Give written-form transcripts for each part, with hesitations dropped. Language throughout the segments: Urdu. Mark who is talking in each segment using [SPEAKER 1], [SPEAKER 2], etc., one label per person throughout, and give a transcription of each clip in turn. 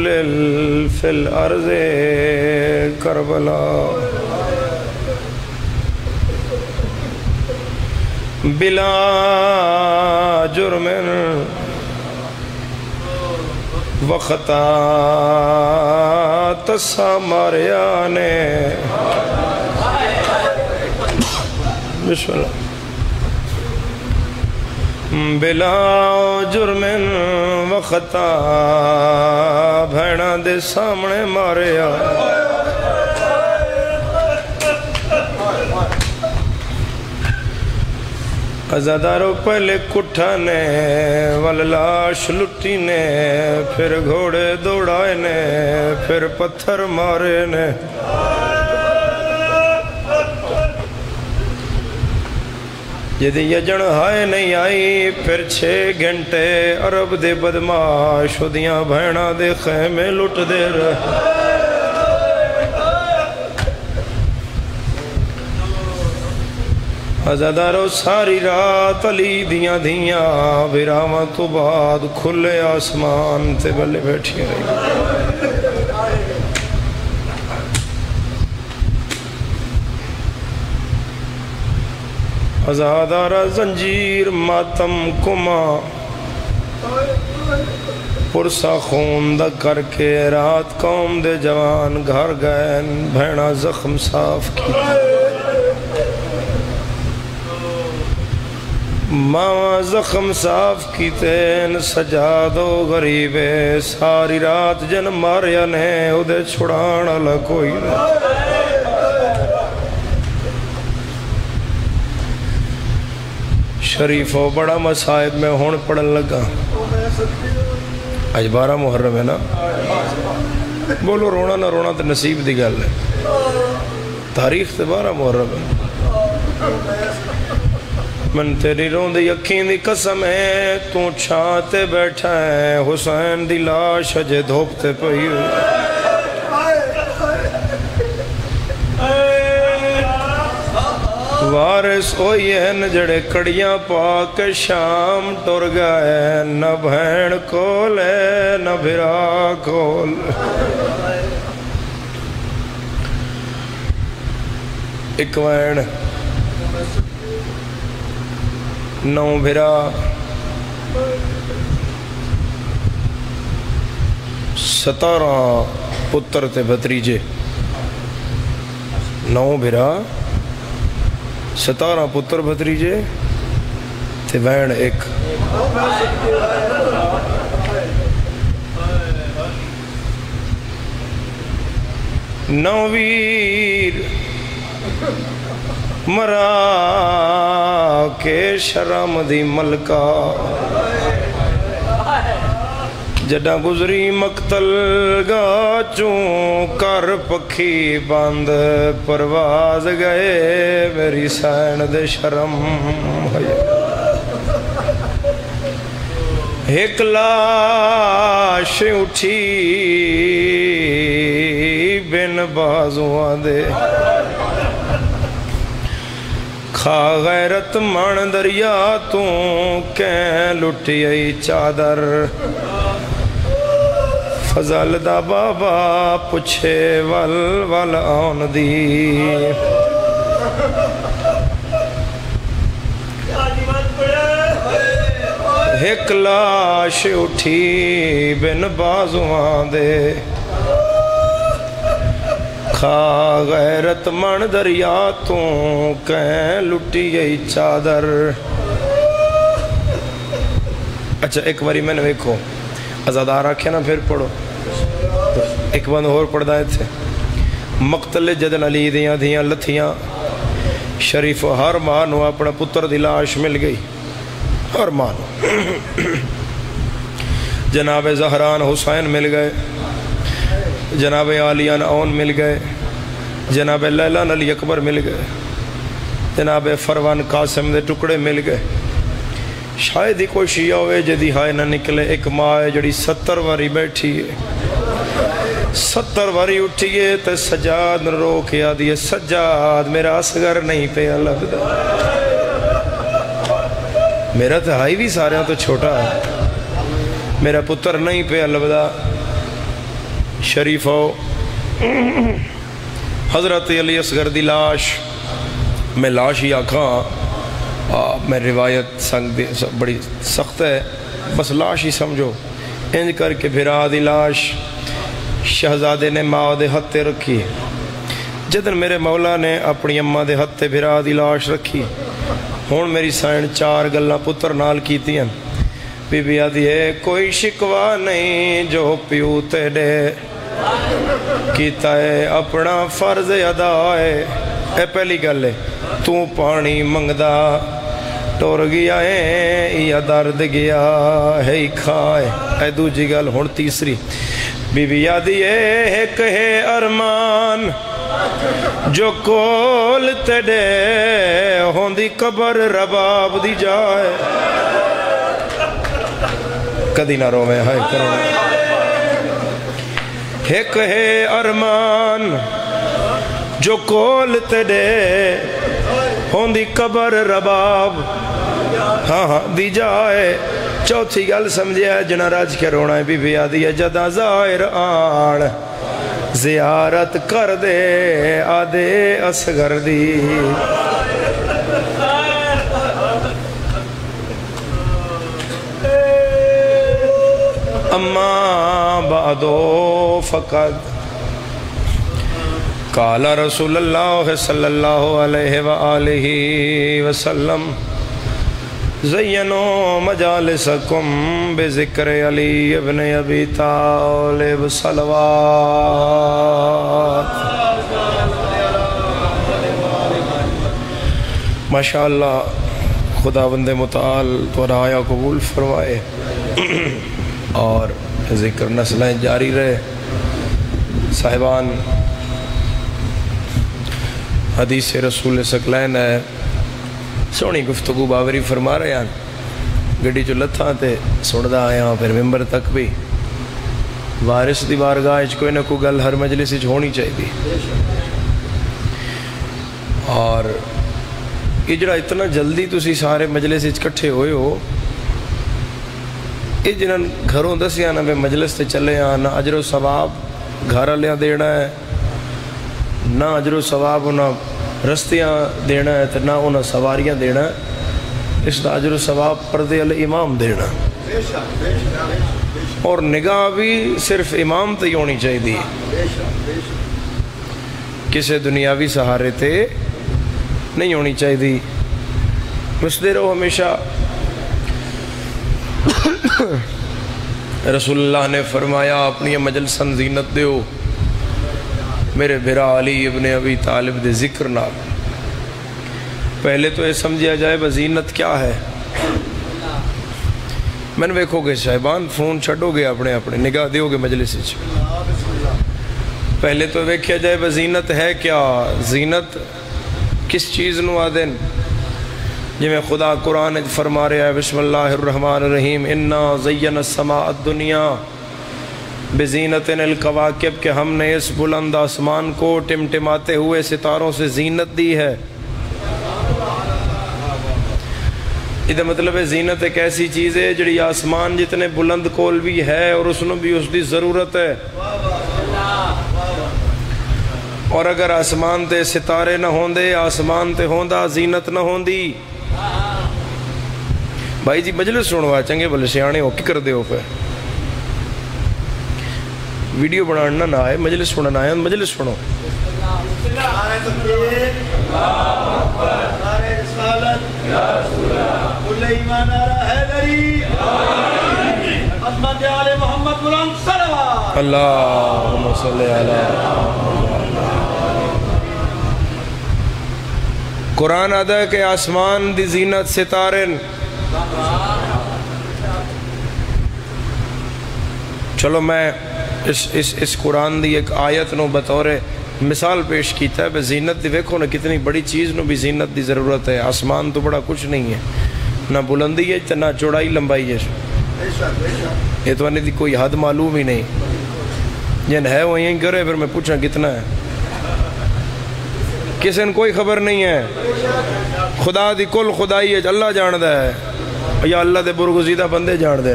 [SPEAKER 1] خلل فی الارض کربلا بلا جرم وخطا تسا ماریا نے بسم اللہ بلا جرم وخطا بھیڑا دے سامنے ماریا ازادارو پہلے کٹھا نے واللاش لٹی نے پھر گھوڑے دوڑائے نے پھر پتھر مارے نے جدی یجن ہائے نہیں آئی پھر 6 گھنٹے عرب دے بدماش دیاں بھیڑاں دے خیمے لٹ دے رہے ازادارو ساری رات علی دیاں دیاں براواں تو بعد کھلے آسمان تے بلے بیٹھی رہی ازادارہ زنجیر ماتم کما پرسا خون دا کر کے رات قوم دے جوان گھر گئے بھیڑا زخم صاف کی ماں زخم صاف کی تین سجادو غریبے ساری رات جن ماریا نے ادھے چھڑانا لکوئی شریف و بڑا مسائب میں ہون پڑھن لگا آج 12 محرم ہے نا بولو رونا نہ رونا تو نصیب دی گل ہے تاریخ تے 12 محرم ہے من تیری رون دی یقین دی قسم ہے تو چھاتے بیٹھا ہے حسین دی لاش اجے دھوپتے پئی وارث ہوئی ہے نجڑے کڑیاں پاک شام ٹر گئے نہ بھین کول ہے نہ بھرا کول ایک وین 9 بھرا 17 پتر تے بھتریجے 9 بھرا 17 پتر بھتریجے تے وین ایک نویر مرا کے شرم دی ملکہ جڈا گزری مقتل گا چون کر پکھی بند پرواز گئے میری سین دے شرم ایک لاش اٹھی بن بازوان دے کھا غیرت مان دریا تو کہیں لٹی ای چادر فضل دا بابا پچھے ول ول آن دی ایک لاش اٹھی بن بازوان دے کھا غیرت من دریا تو کہیں لٹی گئی چادر اچھا ایک باری میں نے دیکھو ازادار آکھے نا پھر پڑھو ایک بند اور پڑھ دائے تھے مقتل جدن علی دیاں دیاں لتھیاں شریف ہر مانو اپنا پتر دی لاش مل گئی ہر مانو جناب زہران حسین مل گئے جناب عالیان اون مل گئے جناب لیلان علی اکبر مل گئے جناب فروان قاسم دے ٹکڑے مل گئے شاید ہی کوئی شیعہ ہوئے جدی ہائے نہ نکلے ایک ماں ہے جڑی 70 واری بیٹھی ہے 70 واری اٹھئیے تے سجاد رو کے آدھی سجاد میرا اصغر نہیں پہ لگدا میرا تو ہائی بھی سارے تو چھوٹا ہے میرا پتر نہیں پہ لگدا شریف ہو حضرت علی اصغر دی لاش میں لاش ہی آکھاں میں روایت سنگ بڑی سخت ہے بس لاش ہی سمجھو انج کر کے بھرا دی لاش شہزادے نے ماں دے ہتھے رکھی جدن میرے مولا نے اپنی اماں دے ہتھے بھرا دی لاش رکھی ہون میری سائن 4 گلاں پتر نال کیتی ہیں بی بی آدھی ہے کوئی شکوا نہیں جو پیو تیڑے کیتا ہے اپنا فرض ادا ہے اے پہلی گل ہے تو پانی منگدا ٹور گیا ہے یا درد گیا ہے کھائے اے دوجی گل ہون تیسری بی بی آدھی ہے کہے ارمان جو کول تیڑے ہوندی قبر رباب دی جائے کدی نہ روے ہائے کرو ایک ہے ارمان جو کول تیڑے ہوندی قبر رباب ہاں دی جائے چوتھی گل سمجھے ہے جنا راج کے رونا ہے بی بی آدھی ہے جدا ظاہر آن زیارت کر دے آدھے اصغر دی اما بعدو فقط قال رسول اللہ صلی اللہ علیہ وآلہ وسلم زینو مجالسکم بذکر علی ابن ابی طالب صلوات ماشاءاللہ خداوند متعال تو آیا قبول فرمائے اور ذکر نسلیں جاری رہے صاحبان حدیث رسول ثقلین ہے سونی گفتگو باوری فرما رہے ہیں گڑی جو لتھاں تے سندا آیا پھر ممبر تک بھی وارث دی بارگاہ اچ کوئی نہ کوئی گل ہر مجلس اچ ہونی چاہیے اور یہ جڑا اتنا جلدی تسی سارے مجلس اچ کٹھے ہوئے ہو یہ جنہاں گھروں دسیا نہ بے مجلس تے چلے آن نہ اجر و ثواب گھر لیا دینا ہے نہ اجر و ثواب نہ رستیاں دینا ہے تو نہ انہیں سواریاں دینا ہے اس دا اجر و ثواب پردے علی امام دینا اور نگاہ بھی صرف امام تے ہونی چاہیے کسے دنیاوی سہارے تے نہیں ہونی چاہیے مسدے رہو ہمیشہ رسول اللہ نے فرمایا اپنی مجلسن زینت دیو میرے بھرا علی ابن ابی طالب دے ذکر نال پہلے تو یہ سمجھا جائے بزینت کیا ہے میں نے ویکھو گے صاحبان فون چھڑو گے اپنے نگاہ دیو گے مجلس اچ پہلے تو ویکھیا جائے بزینت ہے کیا زینت کس چیز نو آدن جی میں خدا قرآن فرما رہا ہے بسم اللہ الرحمن الرحیم انا زین السماء الدنیا بزینت الکواکب کہ ہم نے اس بلند آسمان کو ٹمٹماتے ہوئے ستاروں سے زینت دی ہے یہ مطلب ہے زینت ایک ایسی چیز ہے جڑی آسمان جتنے بلند کول بھی ہے اور اس نے بھی اس دی ضرورت ہے اور اگر آسمان تے ستارے نہ ہوندے آسمان تے ہوندا زینت نہ ہوندی بھائی جی مجلس سنوا چنگے بلے سیانے ہو کی کر دے ہو پہ ویڈیو بنانا نہ آئے مجلس سننا آئے مجلس سنو اللہم صلی اللہ قرآن آدھا کہ آسمان دی زینت ستارن چلو میں اس قرآن دی ایک آیت نو بطور مثال پیش کیتا ہے بے زینت دی ویکھو نا کتنی بڑی چیز نو بھی زینت دی ضرورت ہے آسمان تو بڑا کچھ نہیں ہے نہ بلندی ہے نہ چوڑائی لمبائی ہے یہ تو انہیں دی کوئی حد معلوم ہی نہیں جن ہے وہ یہیں کرے پھر میں پوچھا کتنا ہے کسی نے کوئی خبر نہیں ہے خدا دی کل خدائی ہے اللہ جان دا ہے یا اللہ دے برگزیدہ بندے جان دیں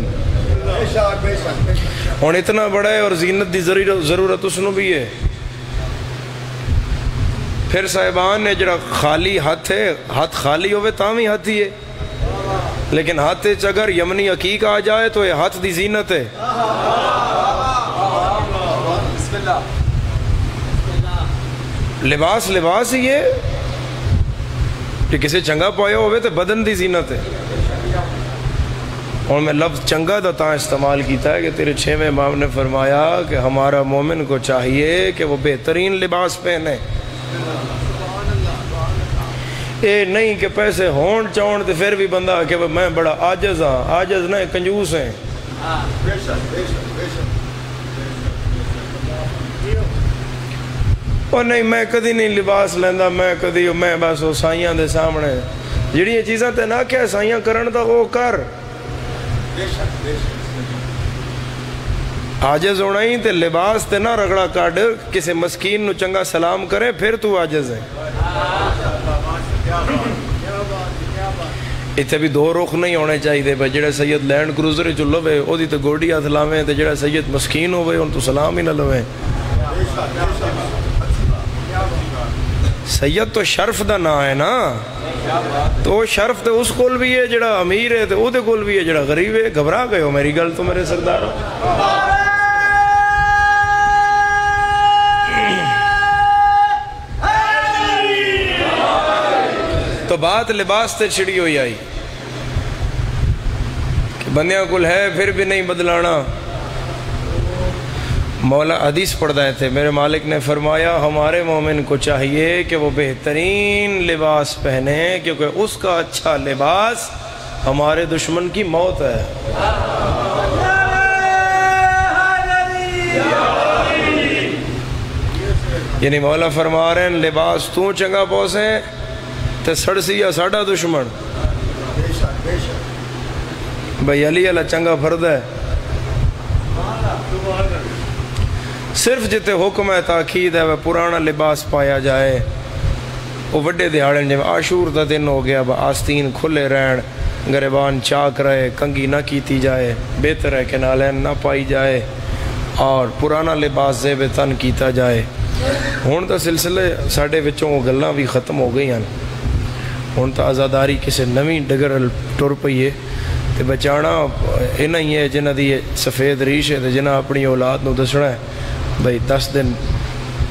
[SPEAKER 1] ہوں اتنا بڑا ہے اور زینت دی ضرورت اس نو بھی ہے. پھر صاحبان نے جڑا خالی ہاتھ ہے، ہاتھ خالی ہوئے تاں بھی ہاتھ ہی ہے، لیکن ہاتھ اگر یمنی عقیق آ جائے تو یہ ہاتھ دی زینت ہے. لباس ہی ہے کہ کسی چنگا پایا ہوئے تو بدن دی زینت ہے. اور میں لفظ چنگا دا تاں استعمال کیتا ہے کہ تیرے 6ویں امام نے فرمایا کہ ہمارا مومن کو چاہیے کہ وہ بہترین لباس پہنے. اے نہیں کہ پیسے ہون چاون تو پھر بھی بندہ کہ میں بڑا عاجز ہاں. عاجز نہ کنجوس ہیں. اور نہیں میں کدی نہیں لباس لیندہ، میں بس وہ سائیاں دے سامنے جڑی یہ چیزاں تے نہ کیا سائیاں کرن دا وہ کر. عاجز ہونا ہی تے لباس تے نہ رگڑا کاٹ، کسی مسکین نو چنگا سلام کرے پھر تو عاجز ہے. اتنے بھی دو رخ نہیں ہونے چاہیے بھائی جڑا سید لینڈ کروزر چ لوے وہ تو گوڈی ہاتھ لاویں تے جڑا سید مسکین ہوئے ان تو سلام ہی نہ لویں. سید تو شرف دا نا ہے نا، تو شرف تو اس کول بھی ہے جڑا امیر ہے تو وہ دے کول بھی ہے جڑا غریب ہے. گھبرا گئے ہو میری گل تو میرے سردار. تو بات لباس تے چھڑی ہوئی آئی کہ بندیاں کل ہے پھر بھی نہیں بدلانا. مولا حدیث پڑھ رہے تھے، میرے مالک نے فرمایا ہمارے مومن کو چاہیے کہ وہ بہترین لباس پہنے کیونکہ اس کا اچھا لباس ہمارے دشمن کی موت ہے. یعنی مولا فرما رہے ہیں لباس تو چنگا پوسیں تے سڑسی یا ساڑا دشمن. بھئی علی اللہ چنگا فرد ہے. صرف جتے حکم ہے تاکید ہے وہ پرانا لباس پایا جائے. وہ وڈے دیہاڑے جب عاشور دا دن ہو گیا آستین کھلے رہن، گریبان چاک رہے، کنگھی نہ کیتی جائے، بہتر ہے کہ نالین نہ پائی جائے اور پرانا لباس زیب تن کیتا جائے. ہون تا سلسلے ساڑھے بچوں کو گلاں بھی ختم ہو گئی ہیں. ہون تا آزاداری کسے نویں ڈگر ٹر پئیے تے بچانا انہ ہی ہے جنہ دی سفید ریش ہے تے جنہ اپنی اولاد نو دسنا ہے بھئی 10 دن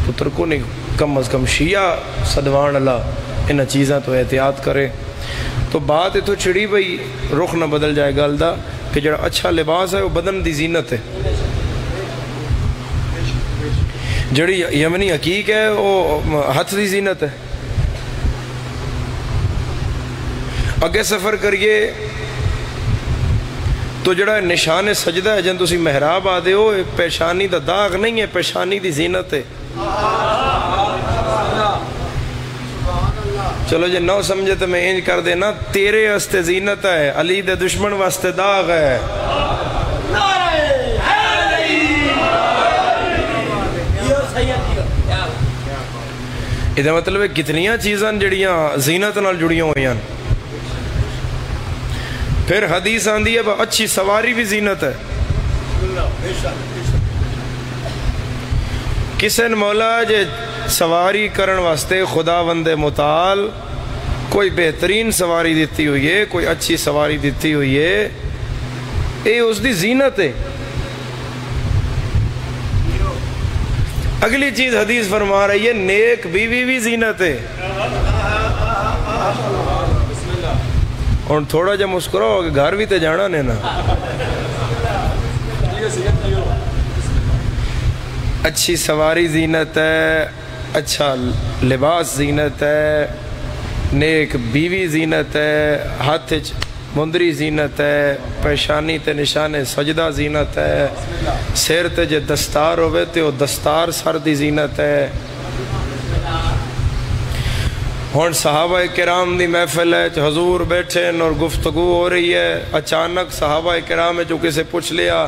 [SPEAKER 1] پتر کو نہیں کم از کم شیعہ صدوان اللہ انہ چیزاں تو احتیاط کرے. تو بات تو چھڑی بھئی رخ نہ بدل جائے گل دا کہ جڑا اچھا لباس ہے وہ بدن دی زینت ہے. جڑی یمنی حقیق ہے وہ ہاتھ دی زینت ہے. اگے سفر کریے تو جڑا نشان سجدہ ہے جن تسی محراب آدھے ہو پیشانی دا داغ نہیں ہے، پیشانی دی زینت ہے. چلو جے نو سمجھے تو میں انج کر دینا تیرے واسطے زینت ہے، علی دے دشمن واسطے داغ ہے. یہ مطلب ہے کتنیاں چیزاں جڑیاں زینت نال جڑیاں ہوئی ہیں. پھر حدیث آندھی ہے اچھی سواری بھی زینت ہے. کسن مولا جے سواری کرن واسطے خدا وند متعال کوئی بہترین سواری دیتی ہوئی ہے، کوئی اچھی سواری دیتی ہوئی ہے، اے اس دی زینت ہے. اگلی چیز حدیث فرما رہی ہے نیک بیوی بھی زینت ہے. اور تھوڑا جا مسکراؤ کہ گھر بھی تے جانا نے نا. اچھی سواری زینت ہے، اچھا لباس زینت ہے، نیک بیوی زینت ہے، ہاتھ مندری زینت ہے، پیشانی تے نشان سجدہ زینت ہے، سیر تے جے دستار ہوئے تے وہ دستار سر دی زینت ہے. ہون صحابہ کرام دی محفل ہے حضور بیٹھے اور گفتگو ہو رہی ہے. اچانک صحابہ کرام جو کسے پوچھ لیا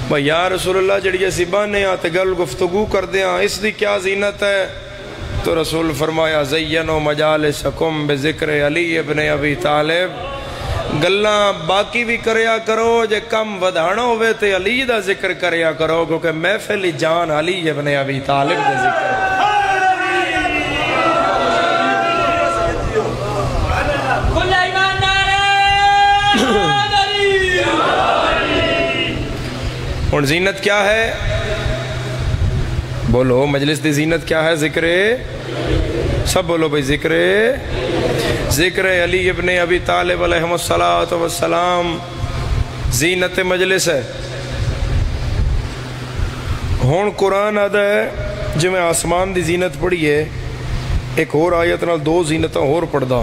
[SPEAKER 1] بھئی یا رسول اللہ جڑی اسی بانے آتے گل گفتگو کر دیا اس دی کیا زینت ہے؟ تو رسول فرمایا زینو مجالسکم بذکر علی ابن ابی طالب، گلاں باقی بھی کریا کرو، جے کم ودھانا ہوئے تے علی دا ذکر کریا کرو، کیونکہ محفل جان علی ابن ابی طالب دا ذکر۔ اور زینت کیا ہے؟ بولو مجلس دی زینت کیا ہے؟ ذکر، سب بولو بھئی، ذکر علی ابن ابی طالب علیہ السلام زینت مجلس ہے۔ ہون قرآن آدھا ہے جو میں آسمان دی زینت پڑھی ہے، ایک اور آیت نال دو زینتاں اور پڑھ دا۔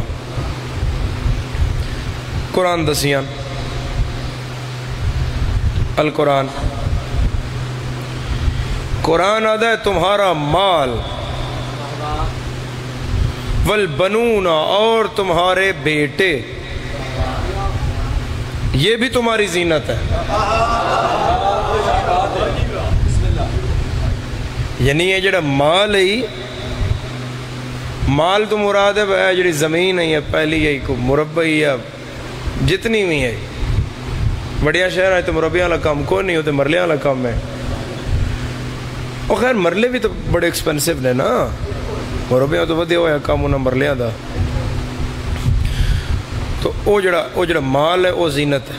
[SPEAKER 1] قرآن دسیاں القرآن، قرآن آدھا ہے تمہارا مال، والبنون اور تمہارے بیٹے، یہ بھی تمہاری زینت ہے۔ یعنی یہ جڑا مال ہے، مال تو مراد ہے جڑی زمین ہے، پہلی ہے کو مربعی ہے، جتنی بھی ہے۔ بڑیا شہر ہے تو مربعیاں والا کام کوئی نہیں ہوتے، مرلیاں والا کام ہے۔ اور خیر مرلے بھی تو بڑے ایکسپینسیو نے نا، مربعیاں تو ودیا ہوا کام انہاں مرلیاں دا۔ تو وہ جڑا مال ہے وہ زینت ہے،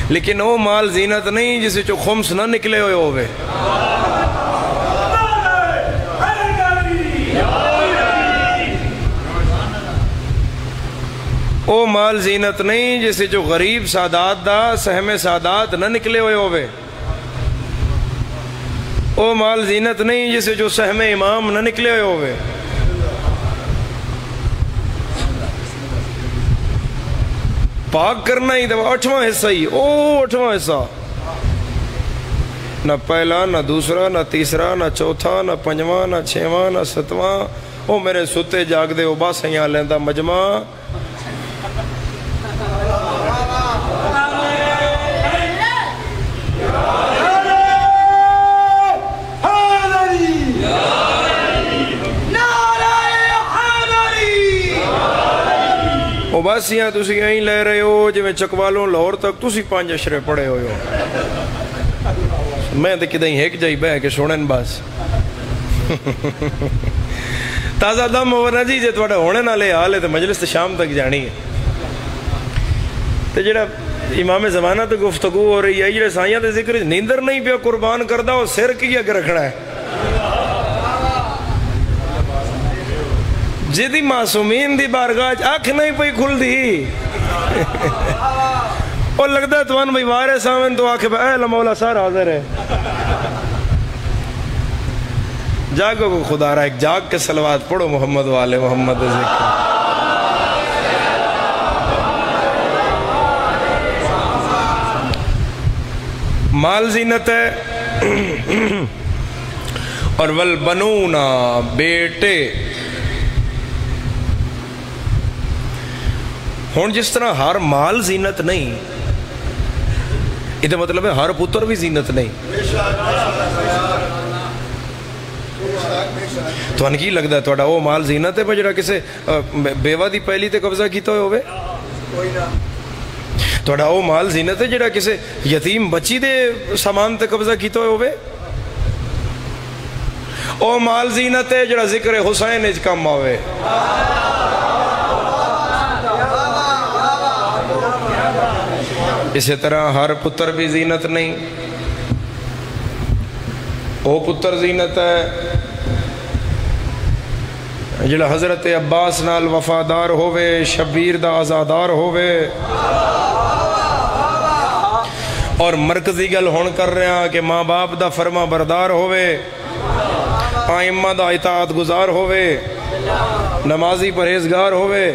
[SPEAKER 1] لیکن وہ مال زینت نہیں جسے جو خمس نہ نکلے ہوئے ہوئے۔ او مال زینت نہیں جسے جو غریب سادات دا سہم سادات نہ نکلے ہوئے ہوئے۔ او مال زینت نہیں جسے جو سہم امام نہ نکلے ہوئے ہوئے۔ پاک کرنا ہی دو 8واں حصہ ہی، او 8واں حصہ، نہ پہلا نہ دوسرا نہ تیسرا نہ چوتھا نہ پنجواں نہ چھواں نہ ستواں۔ او میرے ستے جاگ دے او بس یہاں لیندہ مجمع۔ بس یہاں تسی یہیں لے رہے ہو جو میں چکوالوں لاہور تک تسی 5 اشرے پڑے ہوئے ہو۔ میں تو کدیں ایک جائی بہ کے سنن بس تازہ دم ہونا جی جے تھوڑا ہونے نہ لے حال ہے تو مجلس تو شام تک جانی ہے۔ تو جڑا امام زمانہ تو گفتگو ہو رہی ہے، جڑے سائیاں تے ذکر نیندر نہیں پیا قربان کردہ اور سر کی اگر رکھنا ہے جدی معصومین دی بارگاہ آنکھ نہیں پئی کھل دی اور لگتا ہے توان بھائی وارے سامن تو آنکھ اے مولا سار حاضر ہے۔ جاگو کو خدا رہا ایک جاگ کے صلوات پڑھو محمد والے محمد ذکر۔ مال زینت ہے اور والبنون بیٹے۔ ہون جس طرح ہر مال زینت نہیں، یہ مطلب ہے ہر پتر بھی زینت نہیں۔ تو انکی لگتا ہے توڑا وہ مال زینت ہے پر جڑا کسے بیوہ دی پہلی تے قبضہ کیتا ہوئے؟ توڑا وہ مال زینت ہے جڑا کسے یتیم بچی دے سامان تے قبضہ کیتا ہوئے؟ او مال زینت ہے جڑا ذکر حسین اج کم آوے۔ اسی طرح ہر پتر بھی زینت نہیں، او پتر زینت ہے جڑا حضرت عباس نال وفادار ہوئے، شبیر دا آزادار ہوئے، اور مرکزی گل ہون کر رہے ہیں کہ ماں باپ دا فرما بردار ہوئے، آئمہ دا اطاعت گزار ہوئے، نمازی پرہیزگار ہوئے۔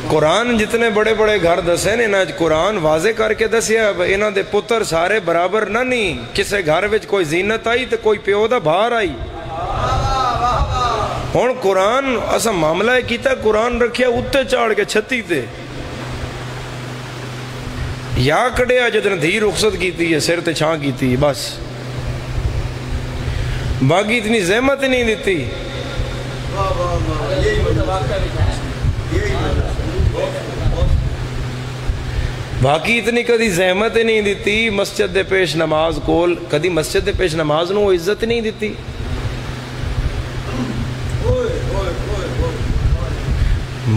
[SPEAKER 1] قرآن جتنے بڑے بڑے گھر دسے نے نا، قرآن واضح کر کے دسیا انہاں دے پتر سارے برابر نہ نہیں، کسے گھر وچ کوئی زینت آئی تو کوئی پیو دا بھار آئی۔ ہون قرآن اسا معاملہ کیتا، قرآن رکھیا اتے چاڑ کے چھتی تے یا کڑیا جدن دھی رخصت کیتی ہے سر تے چھاں کیتی بس، باقی اتنی زحمت نہیں دیتی۔ باقی اتنی کدی زحمت نہیں دیتی مسجد دے پیش نماز کول، کدی مسجد دے پیش نماز نو عزت نہیں دیتی.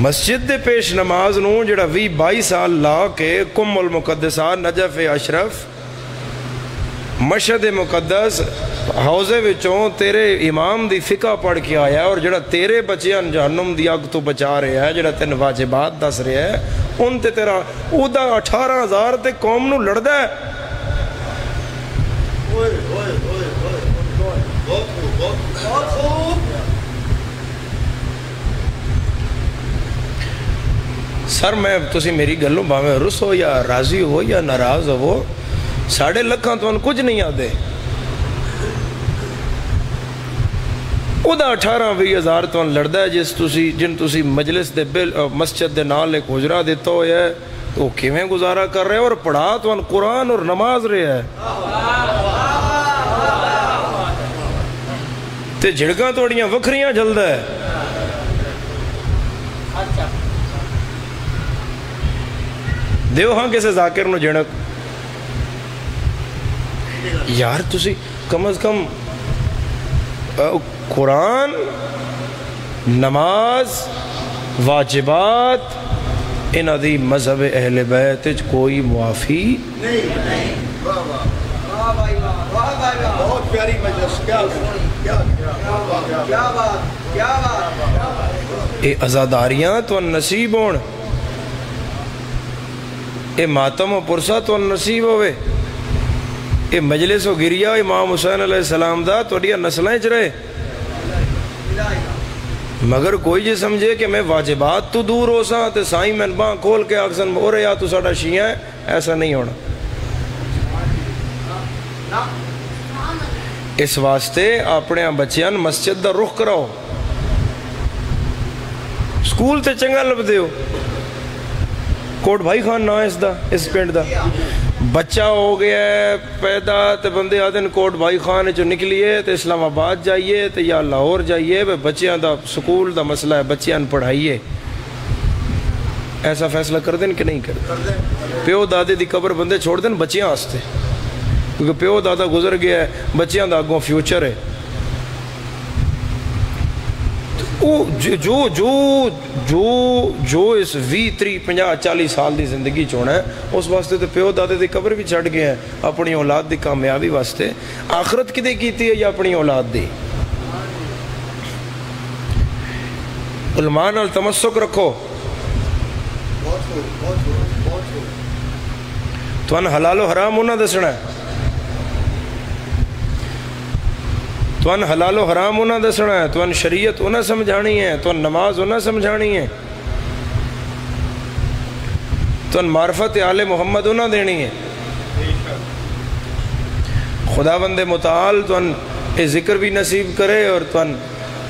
[SPEAKER 1] مسجد دے پیش نماز نو جڑا 20-22 سال لا کے کم المقدسات نجف اشرف مشہد مقدس حوضے وچوں تیرے امام دی فقہ پڑھ کے آیا، اور جڑا تیرے بچیاں جہنم دی اگ تو بچا رہے ہیں، جڑا تین واجبات دس رہے ہیں، ان تے تیرا او دا 18,000 تے قوم نو لڑدا ہے. سر میں تسی میری گلوں باویں رس ہو یا راضی ہو یا ناراض ہو، 1.5 لاکھ تو ان کچھ نہیں آدھے. او دا 18-20 تو لڑدا ہے جن تسی مجلس دے مسجد دے نال ایک حجرہ دیتا ہویا ہے، تو کیویں گزارا کر رہے ہیں، اور پڑھا تو ان قرآن اور نماز رہے ہے. تے جھڑکاں توڑیاں وکھریاں جلدا ہے. دیو ہاں کسے ذاکر نو جھڑک یار، تسی کم از کم قرآن، نماز، واجبات، انہاں دی مذہب اہل بیت کوئی معافی نہیں.
[SPEAKER 2] بہت پیاری مجلس، کیا بات.
[SPEAKER 1] اے عزاداریاں تو نصیب ہون، اے ماتم و پرسہ تو نصیب ہوئے، اے مجلس و گریا امام حسین علیہ السلام دا توڑیا نسلیں رہے. مگر کوئی جی سمجھے کہ میں واجبات تو دور ہو سا تے سائیں میں باں کھول کے آکسن ہو رہے یا تو ساڑا شیعہ ہے، ایسا نہیں ہونا. اس واسطے اپنے بچیاں مسجد دا رخ کراؤ. سکول تے چنگا لب دیو، کوٹ بھائی خان نہ اس پینڈ دا بچہ ہو گیا ہے پیدا، تے بندے آدھن کوٹ بھائی خان جو نکلیے تے اسلام آباد جائیے تے یا لاہور جائیے، بچیاں دا سکول دا مسئلہ ہے، بچیاں پڑھائیے. ایسا فیصلہ کر دیں کہ نہیں کر دیں؟ پیو دادے دی قبر بندے چھوڑ دیں بچیاں آستے، کیونکہ پیو دادا گزر گیا ہے، بچیاں دا آگوں فیوچر ہے. جو اس 20 30 50 40 سال دی زندگی چونا ہے، اس واسطے تو پیو دادے دی قبر بھی چھڑ گئے ہیں اپنی اولاد دی کامیابی واسطے. آخرت کدے کیتی ہے یا اپنی اولاد دی؟ علماء نال تمسک رکھو. تو ان حلال و حرام انہاں دسنا ہے، تو ان حلال و حرام انہاں دسنا ہے، تو ان شریعت انہاں سمجھانی ہے، تو ان نماز انہاں سمجھانی ہے، تو ان معرفت آل محمد انہاں دینی ہے. خداوند متعال تو ان ذکر بھی نصیب کرے اور تو ان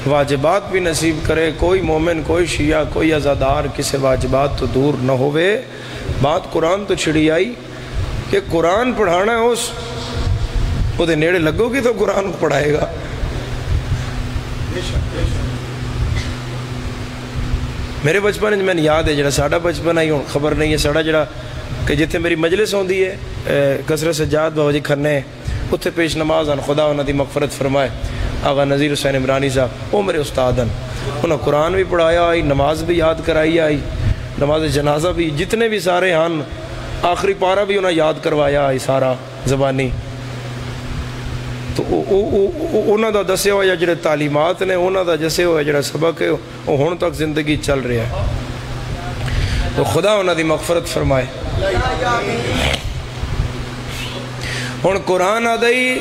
[SPEAKER 1] واجبات بھی نصیب کرے. کوئی مومن، کوئی شیعہ، کوئی عزادار کسی واجبات تو دور نہ ہوئے. بات قرآن تو چھڑی آئی کہ قرآن پڑھانا ہے، اس وہ دے نیڑے لگو گی تو قرآن پڑھائے گا. میرے بچپن میں یاد ہے جڑا ساڑھا بچپن آئی ہوں خبر نہیں ہے، ساڑھا جڑا کہ جتنے میری مجلس ہوندی ہے کسر سجاد بابا جی کھرنے، اتھے پیش نماز آن، خدا انہاں دی مغفرت فرمائے، آغا نذیر حسین عمرانی صاحب وہ میرے استاد ہیں. انہاں قرآن بھی پڑھایا آئی، نماز بھی یاد کرائی آئی، نماز جنازہ بھی جتنے بھی سارے ہن، آخری پارہ بھی انہاں یاد کروایا آئی سارا زبانی. تو انہاں دا دسے ہویا جڑے تعلیمات نے، انہاں دا جسے ہویا جڑا سبق ہے وہ ہون تک زندگی چل رہا ہے. تو خدا انہاں دی مغفرت فرمائے. ہون قرآن آدھائی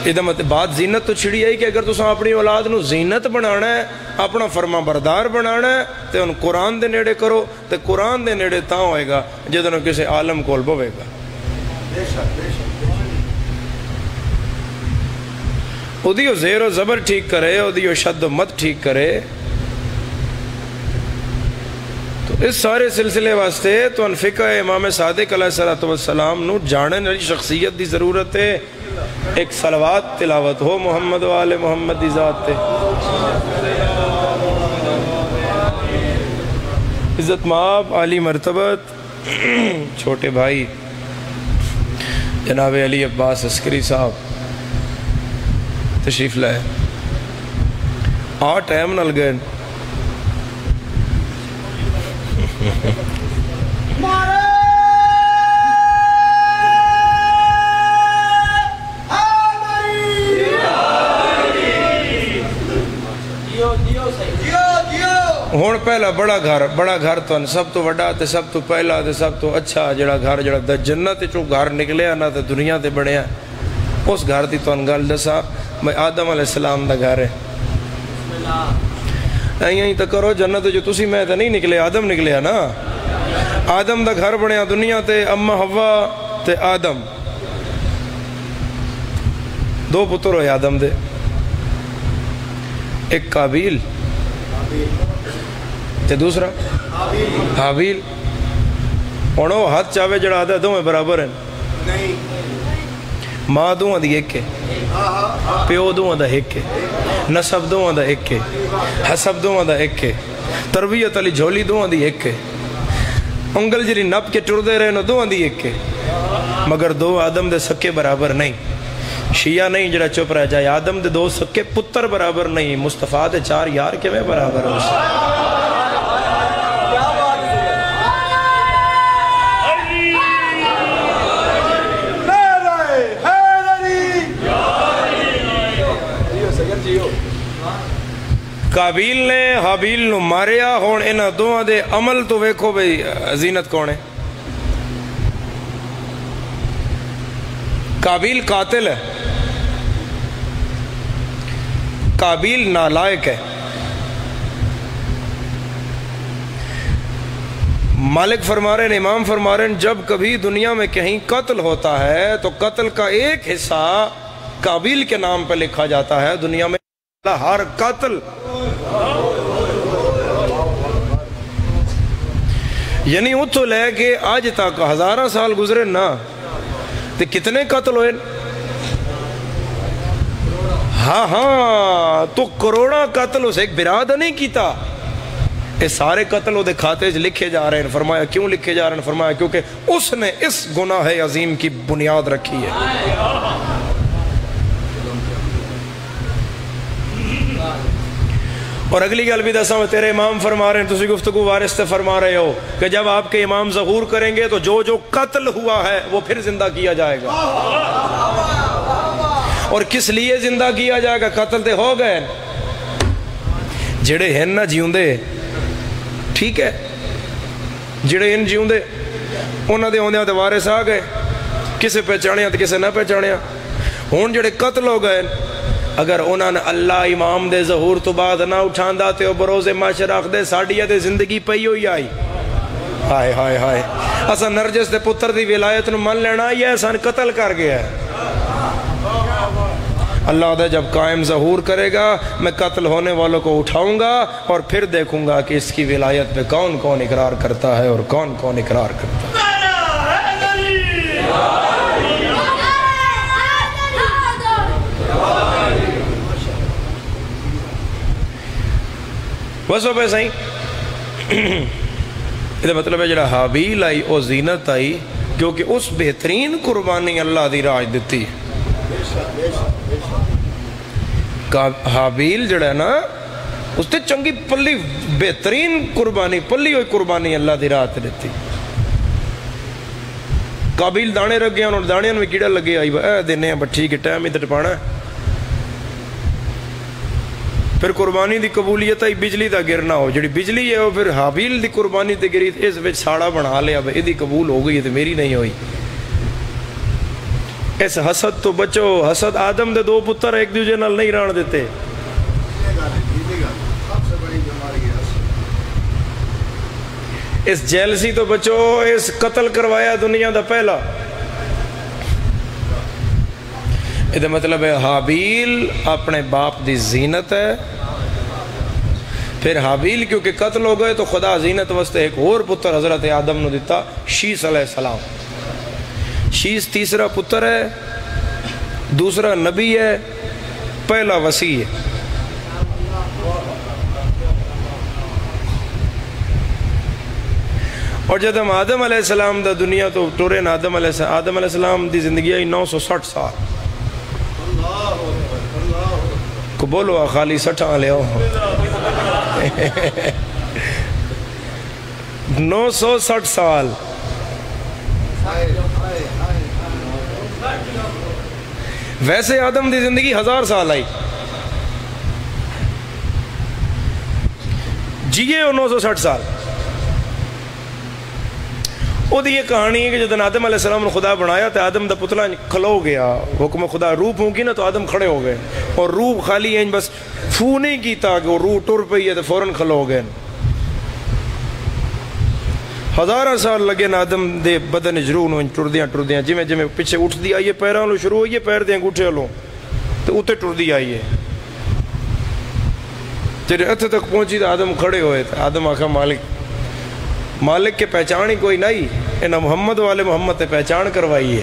[SPEAKER 1] ادھمت بات زینت تو چھڑی آئی کہ اگر تساں اپنی اولاد نو زینت بنانا ہے، اپنا فرما بردار بنانا ہے، تو ان قرآن دے نیڑے کرو. تو قرآن دے نیڑے تاں ہوئے گا جدوں کسی عالم کول بوے گا. او دیو زیر و زبر ٹھیک کرے، او دیو شد و مت ٹھیک کرے. تو اس سارے سلسلے واسطے تو ان فقہ امام صادق علیہ السلام نو جانن والی شخصیت دی ضرورت ہے. ایک صلوات تلاوت ہو محمد و آل محمد دی ذات تے. عزت مآب عالی مرتبت چھوٹے بھائی جناب علی عباس عسکری صاحب تشریف لائے ٹائم نل گئے ہون پہلا بڑا گھر تو سب تو وڈا تے سب تو پہلا تے سب تو اچھا جڑا گھر جڑا دا جنت چوں گھر نکلیا نا تے دنیا تے بڑھیا اس گھر دی تو گل دسا میں آدم علیہ السلام دا گھر ہے یہیں تو کرو جنت جو تسی میں تے نہیں نکلے آدم نکلیا نا آدم دا گھر بڑھیا دنیا تے اما حوا تے آدم دو پتر ہوئے آدم دے ایک قابیل تے دوسرا حابیل انہوں ہاتھ چاہوے جڑا آدھا دو میں برابر ہیں ماں دو آدھی ایک ہے پیو دو آدھا ایک ہے نسب دو آدھا ایک ہے حسب دو آدھا ایک ہے تربیت علی جھولی دو آدھی ایک ہے انگل جری نپ کے ٹر دے رہے نو دو آدھی ایک ہے مگر دو آدم دے سکے برابر نہیں شیعہ نہیں جڑا چپ رہ جائے آدم دے دو سکے پتر برابر نہیں مصطفیٰ دے چار یار کے میں برابر ہو سکے قابیل نے حابیل نو ماریا ہون انہا دوہاں دے عمل تو ویکھو بھئی زینت کون ہے قابیل قاتل ہے قابیل نالائق ہے مالک فرما رہے ہیں امام فرما رہے ہیں جب کبھی دنیا میں کہیں قتل ہوتا ہے تو قتل کا ایک حصہ قابیل کے نام پہ لکھا جاتا ہے دنیا میں ہر قتل یعنی وہ تو لے کے آج تک ہزارہ سال گزرے نا تو کتنے قتل ہوئے ہاں تو کروڑا قتل اسے ایک برادہ نہیں کیتا یہ سارے قتل وہ دکھاتے لکھے جا رہے ہیں فرمایا کیوں لکھے جا رہے ہیں فرمایا کیونکہ اس نے اس گناہ عظیم کی بنیاد رکھی ہے اور اگلی گل بھی دسا میں تیرے امام فرما رہے ہیں تسی گفتگو وارث سے فرما رہے ہو کہ جب آپ کے امام ظہور کریں گے تو جو قتل ہوا ہے وہ پھر زندہ کیا جائے گا اور کس لیے زندہ کیا جائے گا قتل تے ہو گئے جڑے ہیں نہ جیوں دے ٹھیک ہے جڑے ہیں جیوں دے انہاں دے ہوندے وارث آ گئے کسے پہچانیا تو کسے نہ پہچانیا ہون جڑے قتل ہو گئے اگر انہوں نے اللہ امام دے ظہور تو بعد نہ اٹھان داتے ہو بروز معاشرہ دے ساڑھیا دے زندگی پئی ہوئی آئی ہائے ہائے ہائے اسا نرجس دے پتر دی ولایت نو من لینا یہ احسان قتل کر گیا ہے اللہ دے جب قائم ظہور کرے گا میں قتل ہونے والوں کو اٹھاؤں گا اور پھر دیکھوں گا کہ اس کی ولایت پہ کون کون اقرار کرتا ہے اور کون کون اقرار کرتا ہے بس وہ پیسہ ہی یہ مطلب ہے جڑا حابیل آئی او زینت آئی کیونکہ اس بہترین قربانی اللہ دی راج دیتی حابیل جڑا ہے نا اس تے چنگی پلی بہترین قربانی پلی ہوئی قربانی اللہ دی راج دیتی قابیل دانے رکھ گیا انہوں نے دانے میں کیڑا لگے آئی دینے ہیں بٹھی کے ٹائم ہی تٹپانا ہے پھر قربانی دی قبولیت آئی بجلی دا گرنا ہو جڑی بجلی ہے وہ پھر حابیل دی قربانی تے گری اس وچ ساڑا بنا لیا اب یہ قبول ہو گئی تو میری نہیں ہوئی اس حسد تو بچو حسد آدم دے دو پتر ایک دوسرے نال نہیں ران دیتے اس جیلسی تو بچو اس قتل کروایا دنیا دا پہلا یہ مطلب ہے حابیل اپنے باپ دی زینت ہے پھر حابیل کیونکہ قتل ہو گئے تو خدا زینت واسطے ایک اور پتر حضرت آدم نے دیتا شیس علیہ السلام شیس تیسرا پتر ہے دوسرا نبی ہے پہلا وسیع ہے اور جب ہم آدم علیہ السلام دا دنیا تو ٹورے نا آدم علیہ السلام دی زندگی آئی 960 سال کو بولو خالی 60 لے آؤ 960 سال ویسے آدم دی زندگی 1000 سال آئی جیے وہ 960 سال وہ دی یہ کہانی ہے کہ جب آدم علیہ السلام نے خدا بنایا تو آدم دا پتلا کھلو گیا حکم خدا روح پھونکی نا تو آدم کھڑے ہو گئے اور روح خالی ہیں بس فو نہیں کیتا کہ وہ روح ٹر پئی ہے تو فوراً کھلو گئے 1000 سال لگے نا آدم دے بدن جروح ٹردیاں جی میں پیچھے اٹھ دی آئیے پیران لو شروع ہوئیے پیر دیں گوٹھے لو تو اتے ٹر دی آئیے جب اتھے تک پہنچی تو آدم کھڑے ہوئے تو آدم آخا مالک کے پہچان ہی کوئی نہیں انہا محمد والے محمد تے پہچان کروائیے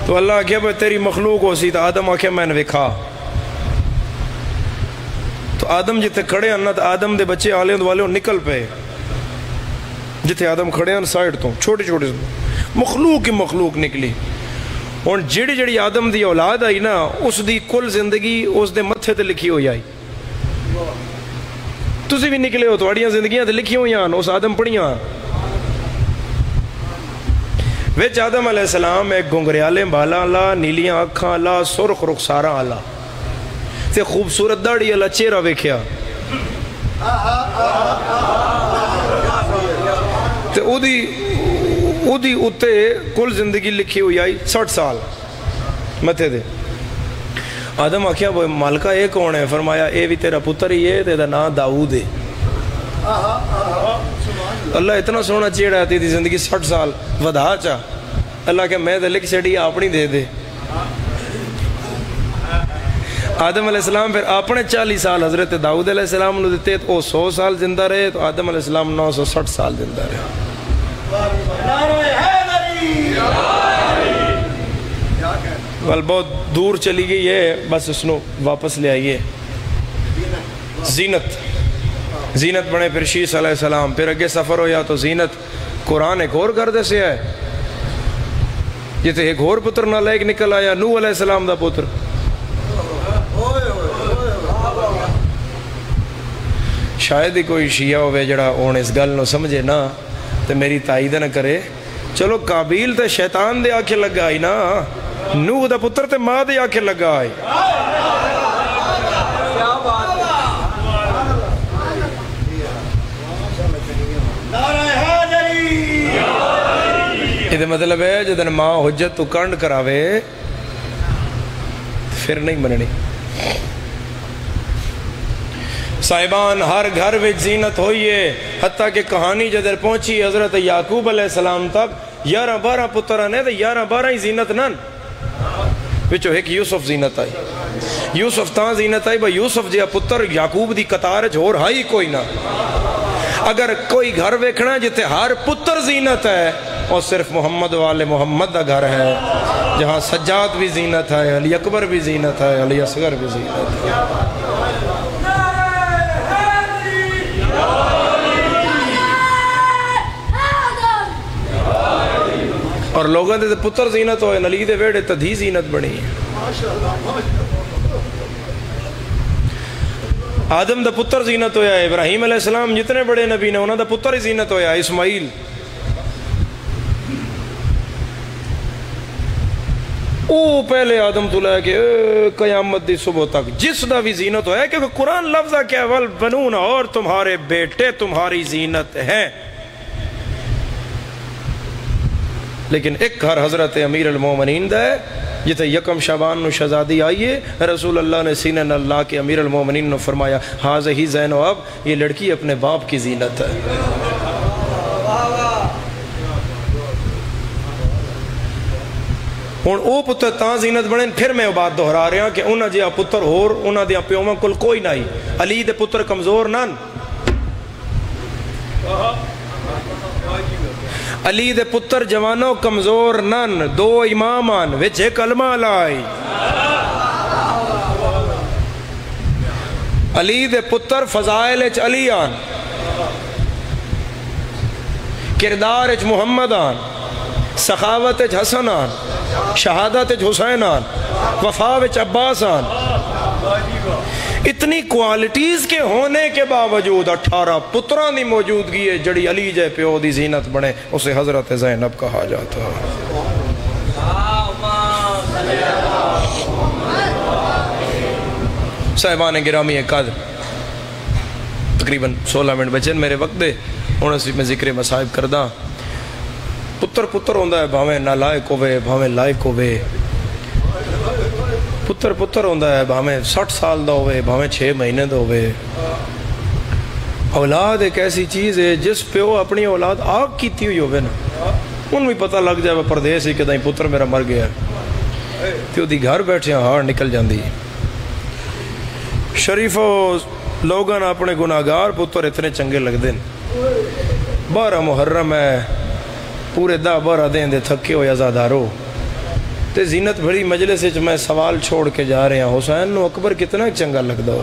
[SPEAKER 1] تو اللہ آکھیا بھئی تیری مخلوق ہو سی تو آدم آکھیا میں نے وکھا تو آدم جتے کھڑے ہیں تو آدم دے بچے آلے والے نکل پے جتے آدم کھڑے ہیں سائٹ تو چھوٹے مخلوق نکلی اور جڑی آدم دی اولاد آئی نا اس دی کل زندگی اس دے متھے تے لکھی ہوئی آئی تسی بھی نکلے ہو توڑیاں زندگیاں تے لکھی ہوئی آن اس آدم پڑھیاں ویچ آدم علیہ السلام ایک گنگریالے بالا اللہ نیلیاں آنکھاں اللہ سرخ رخساراں اللہ تے خوبصورت داڑھی اللہ چہرہ ویکھیا تے او دی اتے کل زندگی لکھی ہوئی آئی 60 سال متھے دے آدم آکھیا وہ مالکہ ایک کون ہے فرمایا اے بھی تیرا پتر ہی ہے تیرا نام داؤد ہے اللہ اتنا سونا چیڑا آتی تھی زندگی 60 سال ودھا چاہ اللہ کہ میں دے لکھ چڑی اپنی دے دے آدم علیہ السلام پھر اپنے 40 سال حضرت داؤد علیہ السلام نے دیتے تو 100 سال زندہ رہے تو آدم علیہ السلام 960 سال زندہ رہے وال بہت دور چلی گئی ہے بس اس نو واپس لے آئیے زینت بنے پھر شیس علیہ السلام پھر اگے سفر ہو یا تو زینت قرآن ایک اور گھر دے سے ہے جتے ایک اور پتر نہ لے نکل آیا نوح علیہ السلام دا پتر شاید ہی کوئی شیعہ ہوئے جڑا اون اس گل نو سمجھے نا تو میری تائید نہ کرے چلو قابیل تے شیطان دے آکھے لگا آئی نا نوح دا پتر تے ماں دے آکھے لگا آئی یہ مطلب ہے جدن ماں حجت تو کنڈ کراوے پھر نہیں مننی صاحبان ہر گھر وچ زینت ہوئی ہے حتیٰ کہ کہانی جدر پہنچی حضرت یعقوب علیہ السلام تک 11-12 پتران ہے تو 11-12 ہی زینت نن وچو ایک یوسف زینت آئی یوسف تاں زینت آئی بھئی یوسف جیا پتر یعقوب دی قطار جھور ہائی کوئی نہ اگر کوئی گھر ویکھنا جتے ہر پتر زینت ہے اور صرف محمد والے محمد دا گھر ہے جہاں سجاد بھی زینت ہے علی اکبر بھی زینت ہے علی اصغر بھی زینت ہے اور لوگوں دے پتر زینت ہوئے نلی دے ویڑے تدھی زینت بنی آدم دا پتر زینت ہویا ہے ابراہیم علیہ السلام جتنے بڑے نبی نے انہوں دا پتر ہی زینت ہویا ہے اسماعیل او پہلے آدم تو لے کے قیامت دی صبح تک جس دا بھی زینت ہویا ہے کیونکہ قرآن لفظہ کیا والبنون اور تمہارے بیٹے تمہاری زینت ہیں لیکن ایک گھر حضرت امیر المومنین دا ہے جتے یکم شعبان نو شہزادی آئیے رسول اللہ نے سینن اللہ کے امیر المومنین نے فرمایا حاضر ہی زین و اب یہ لڑکی اپنے باپ کی زینت ہے ہون او پتر تاں زینت بڑھیں پھر میں بات دہرا رہا کہ انہاں جیا پتر ہور انہاں دیا پیومہ کل کوئی نہ ہی علی دے پتر کمزور نان علی دے پتر جوانوں کمزور نن دو امامان وچ ایک کلمہ لائی علی دے پتر فضائل اچ علی آن، کردار اچ محمد آن، سخاوت اچ حسن آن، شہادت اچ حسین آن، وفا اچ عباس آن۔ اتنی کوالٹیز کے ہونے کے باوجود 18 پتران دی موجودگی ہے جڑی علی جے پیو دی زینت بنے، اسے حضرت زینب کہا جاتا ہے۔ صاحبان گرامی قدر، تقریباً 16 منٹ بچے میرے وقت دے، انہوں سے میں ذکر مصائب کردہ۔ پتر ہوندہ ہے، بھاویں نالائق ہوئے بھاویں لائق ہوئے، پتر ہوندہ ہے بھاویں 60 سال دا ہوئے بھاویں 6 مہینے دا ہوئے۔ اولاد ایک ایسی چیز ہے جس پیو اپنی اولاد آگ کیتی ہوئی ہوئے نا، ان بھی پتہ لگ جائے وہ پردیس ہی کہ دائیں پتر میرا مر گیا تو دی گھر بیٹھے ہار نکل جاندی۔ شریف لوگاں اپنے گناہگار پتر اتنے چنگے لگ دیں۔ 12 محرم ہے، پورے 10-12 دن دے تھکے ہو یا زادارو تے زینت بھری مجلس سے میں سوال چھوڑ کے جا رہے ہیں، حسین نو اکبر کتنا چنگا لگدا ہو؟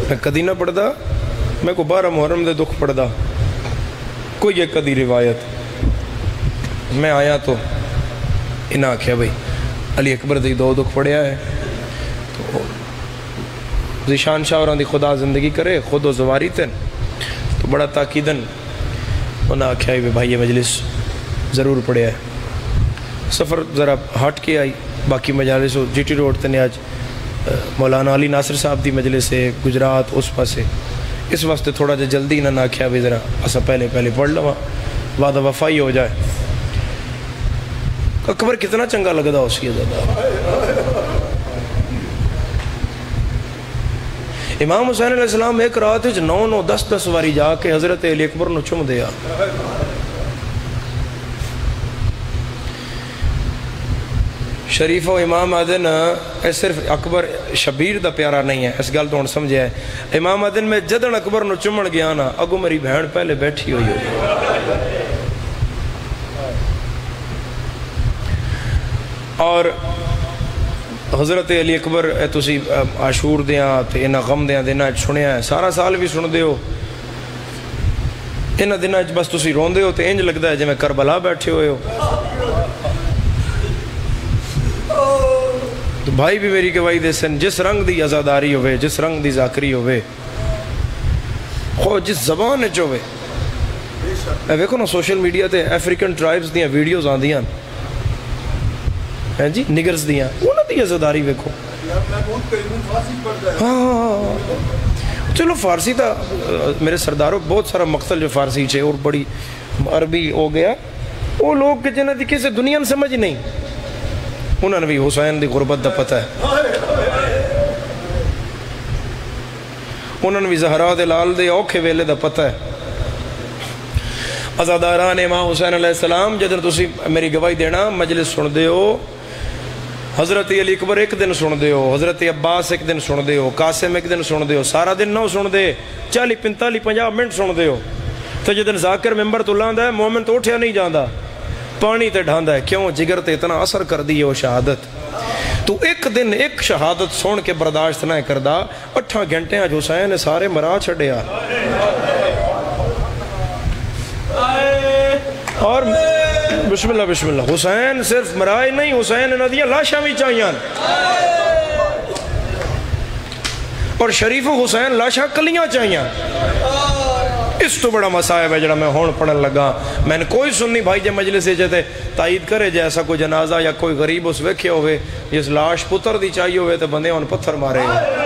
[SPEAKER 1] میں کدی نہ پڑھدا، میں کو 12 محرم دے دکھ پڑھدا کوئی ایک کدی روایت۔ میں آیا تو انہاں آکھیا بھئی علی اکبر دی 2 دکھ پڑھیا ہے تو ذیشان شاہ اور دی خدا زندگی کرے، خود و زواری تن تو بڑا تاکیدن انہاں آکھیا ہے بھائی یہ مجلس ضرور پڑھیا ہے۔ سفر ذرا ہٹ کے آئی، باقی مجالس ہو جی ٹی روڈ تنے آج مولانا علی ناصر صاحب دی مجلس ہے گجرات اس پاسے، اس واسطے تھوڑا جا جلدی نہ آکھیا بھی ذرا اسا پہلے پڑھ لوا وعدہ وفائی ہو جائے۔ اکبر کتنا چنگا لگدا ہو سی زیادہ۔ امام حسین علیہ السلام ایک رات 9-10 واری جا کے حضرت علی اکبر نو چم دیا۔ شریف و امام آدن صرف اکبر شبیر دا پیارا نہیں ہے، اس گل تو ہن سمجھے ہے۔ امام آدن میں جدن اکبر نو چمن گیا نا، اگو میری بہن پہلے بیٹھی ہوئی اور حضرت علی اکبر تسی عاشور دیاں تے انہاں غم دیاں دینا سنیا ہے، سارا سال بھی سن دے ہو، انہاں دینا بس تسی رون دے ہو تے انج لگدا ہے جے میں کربلا بیٹھے ہوئے ہو۔ تو بھائی بھی میری گواہی دے سن، جس رنگ دی ازاداری ہوئے، جس رنگ دی ذاکری ہوئے، خو جس زبان ہے ہوئے۔ اے ویکھو نا سوشل میڈیا تے افریکن ٹرائبز دیاں ویڈیوز آن دیاں ہیں جی، نگرز دیاں، انہاں دی ازاداری ویکھو۔ ہاں چلو فارسی تا میرے سرداروں بہت سارا مقتل جو فارسی چھے اور بڑی عربی ہو گیا، وہ لوگ کہ جنہ دی کسی دنیا سمجھ نہیں، انہوں نے بھی حسین دی غربت دا پتہ ہے، انہوں نے بھی زہرا دے لال دے اوکھے ویلے دا پتہ ہے۔ ازاداران امام حسین علیہ السلام جدر تسی میری گواہی دینا مجلس سن دے ہو، حضرت علی اکبر ایک دن سن دے ہو، حضرت عباس ایک دن سن دے ہو، قاسم ایک دن سن دے ہو، سارا دن نہ سن دے، 40 45 50 منٹ سن دے ہو، تو جدن ذاکر ممبر تو لاندہ ہے مومن تو اٹھیا نہیں جاندہ، پانی تے ڈھاندہ ہے، کیوں؟ جگر تے اتنا اثر کر دی ہے وہ شہادت۔ تو ایک دن ایک شہادت سن کے برداشت نہ کردہ، 8 گھنٹے آج حسین سارے مرا چھڑیا اور بسم اللہ حسین صرف مرائے نہیں، حسین ندیاں لاشاں بھی چاہیاں اور شریف حسین لاشاں کلیاں چاہیاں۔ اس تو بڑا مسائب ہے جڑا میں ہون پڑھن لگا، میں نے کوئی سننی بھائی جے مجلس سے جاتے تائید کرے جے ایسا کوئی جنازہ یا کوئی غریب اس ویکھے ہوئے جس لاش پتر دی چاہیے ہوئے تو بندے ان پتھر مارے ہوئے۔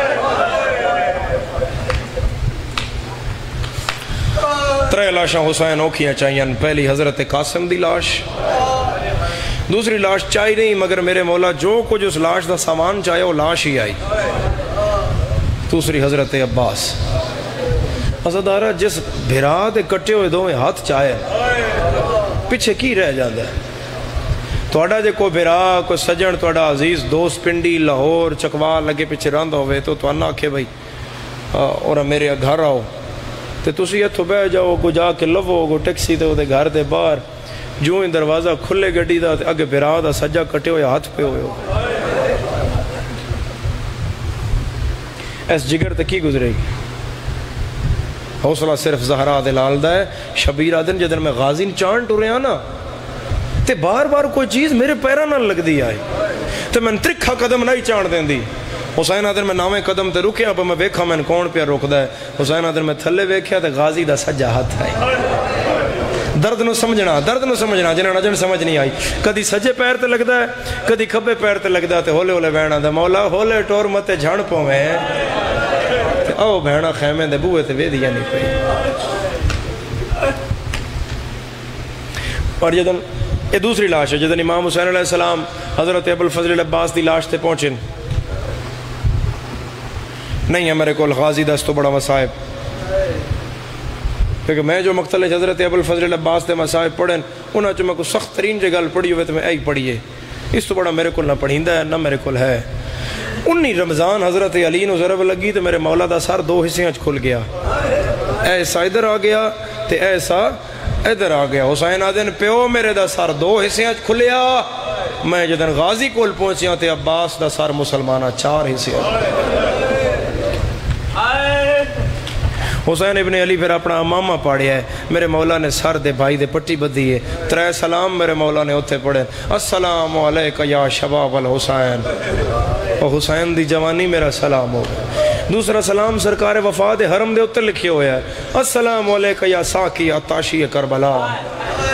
[SPEAKER 1] 3 لاشاں حسین اوکھیاں چاہیے، پہلی حضرت قاسم دی لاش، دوسری لاش چاہی نہیں مگر میرے مولا جو کچھ اس لاش دا سامان چاہے وہ لاش ہی آئی، دوسری حضرت عباس۔ ازادارہ جس بھرا دے کٹے ہوئے دوویں ہاتھ چاہے پیچھے کی رہ جاندہ ہے؟ توڑا جے کوئی بھرا کوئی سجن توڑا عزیز دوست پنڈی لاہور چکوال لگے پیچھے راندہ ہوئے تو انہا آکھے بھائی اور میرے گھر آؤ تو تسی اتھو بہ جاؤ گو جا کے لوو گو ٹیکسی تے ہوتے گھر دے باہر جو ہی دروازہ کھلے گڈی دا اگے بھرا دا سجا کٹے ہوئے ہاتھ پہ ہوئے ہو اس جگر تے کی گزرے گی؟ حوصلہ صرف زہرا دے لال دا ہے. شبیر آدن جدن میں غازی چان ٹوریا نا تے بار بار کوئی چیز میرے پیرا نہ لگ دی آئے تے میں ترکھا قدم نہیں چان دیں دی. حسین آدن میں نامے قدم تے رکیا پہ میں ویکھا میں کون پہ رک دا ہے. حسین آدن میں تھلے ویکھیا تے غازی دا سجا ہاتھ آئی. درد نو سمجھنا جنہاں نجن سمجھ نہیں آئی. کدی سجے پیر تے لگدا ہے کدی کھبے پیر تے لگدا تے ہولے ہولے بہنا دا مولا ہولے ٹور متے جھڑ پویں تے او بہنا خیمے دے بوئے تے ویدیا نہیں پئی. اور جدن یہ دوسری لاش ہے جدن امام حسین علیہ السلام حضرت ابو الفضل عباس دی لاش تے پہنچن. نہیں ہے میرے کول غازی دا اس تو بڑا مصائب کیونکہ میں جو مقتل حضرت ابو الفضل عباس دے مصائب پڑھن انہاں چو میں کو سخت ترین جو گل پڑھی ہوئے تو میں ایک پڑھیے. اس تو بڑا میرے کول نہ پڑھیندہ ہے نہ میرے کول ہے. 19 رمضان حضرت علی نو ضرب لگی تو میرے مولا دا سر 2 حصے کھل گیا. ایسا ادھر آ گیا تے ایسا ادھر آ گیا. حسین آدن پیو میرے دا سر 2 حصے کھلیا. میں جدن غازی کول پہنچیا تے عباس دا سر مسلمانہ 4 حصے. حسین ابن علی پھر اپنا امامہ پاڑیا ہے. میرے مولا نے سر دے بھائی دے پٹی بدھی ہے. 3 سلام میرے مولا نے اتھے پڑھے. السلام علیکہ یا شباب الحسین. اور حسین دی جوانی میرا سلام ہو. دوسرا سلام سرکار وفات حرم دے اتر لکھے ہویا ہے. السلام علیکہ یا ساکی اتاشی کربلا.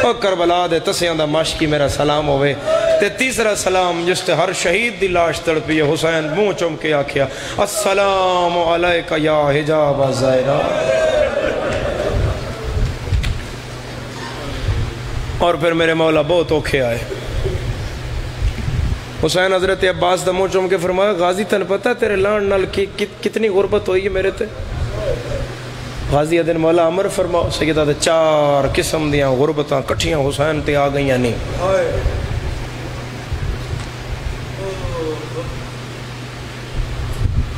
[SPEAKER 1] اور کربلا دے تسیاں دا ماشکی میرا سلام ہوئے. تے تیسرا سلام جس تے ہر شہید دی لاش تڑپی ہے. حسین منہ چم کے آکھیا السلام علیکہ یا حجاب الزہرا. اور پھر میرے مولا بہت اوکھے آئے. حسین حضرت عباس دا منہ چم کے فرمایا غازی تن پتہ تیرے لان نال کتنی غربت ہوئی ہے میرے تے؟ غازی ادن مولا عمر فرماؤ سیدہ دے 4 قسم دیاں غربتاں کٹھیاں حسین تے آ گئیاں نہیں.